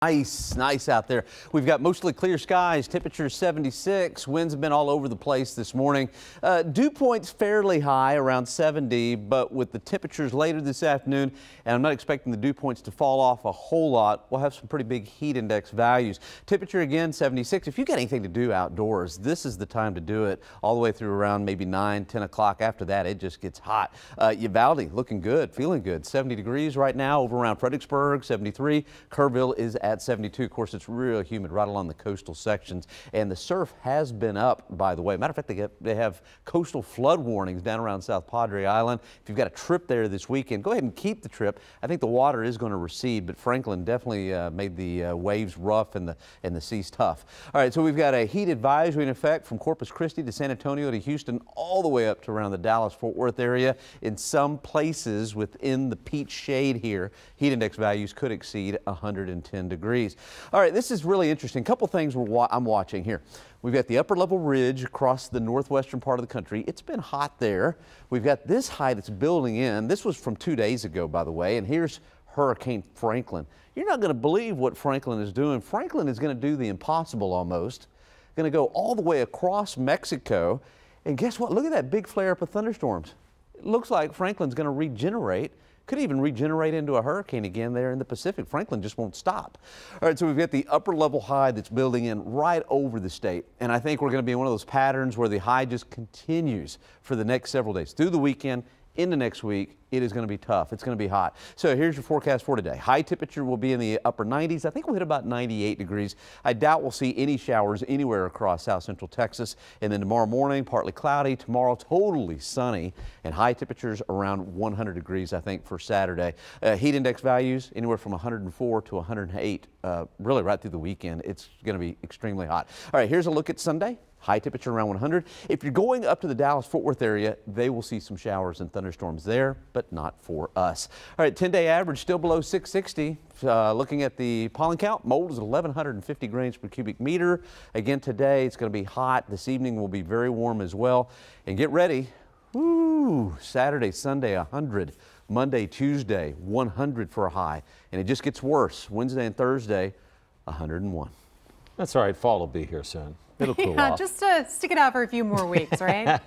Nice out there. We've got mostly clear skies, temperature 76. Winds have been all over the place this morning. Dew points fairly high, around 70, but with the temperatures later this afternoon, and I'm not expecting the dew points to fall off a whole lot, we'll have some pretty big heat index values. Temperature again 76. If you've got anything to do outdoors, this is the time to do it, all the way through around maybe 9, 10 o'clock. After that, it just gets hot. Uvalde looking good, feeling good. 70 degrees right now over around Fredericksburg, 73. Kerrville is at 72. Of course, it's real humid right along the coastal sections, and the surf has been up, by the way. Matter of fact, they have coastal flood warnings down around South Padre Island. If you've got a trip there this weekend, go ahead and keep the trip. I think the water is going to recede, but Franklin definitely made the waves rough and the seas tough. All right, so we've got a heat advisory in effect from Corpus Christi to San Antonio to Houston, all the way up to around the Dallas-Fort Worth area. In some places within the peach shade here, heat index values could exceed 110 degrees. All right, this is really interesting. A couple things I'm watching here. We've got the upper level ridge across the northwestern part of the country. It's been hot there. We've got this high that's building in. This was from 2 days ago, by the way, and here's Hurricane Franklin. You're not going to believe what Franklin is doing. Franklin is going to do the impossible almost. Going to go all the way across Mexico. And guess what? Look at that big flare up of thunderstorms. It looks like Franklin's going to regenerate. Could even regenerate into a hurricane again there in the Pacific. Franklin just won't stop. All right, so we've got the upper level high that's building in right over the state. And I think we're going to be in one of those patterns where the high just continues for the next several days. Through the weekend, into next week, it is going to be tough. It's going to be hot. So here's your forecast for today. High temperature will be in the upper 90s. I think we'll hit about 98 degrees. I doubt we'll see any showers anywhere across south central Texas. And then tomorrow morning, partly cloudy. Tomorrow, totally sunny. And high temperatures around 100 degrees, I think, for Saturday. Heat index values anywhere from 104 to 108, really right through the weekend. It's going to be extremely hot. All right, here's a look at Sunday. High temperature around 100. If you're going up to the Dallas-Fort Worth area, they will see some showers and thunderstorms there, but not for us. All right, 10-day average still below 660. Looking at the pollen count, mold is 1,150 grains per cubic meter. Again, today it's going to be hot. This evening will be very warm as well. And get ready. Woo, Saturday, Sunday, 100. Monday, Tuesday, 100 for a high. And it just gets worse. Wednesday and Thursday, 101. That's all right. Fall will be here soon. It'll cool off. Just stick it out for a few more weeks, right?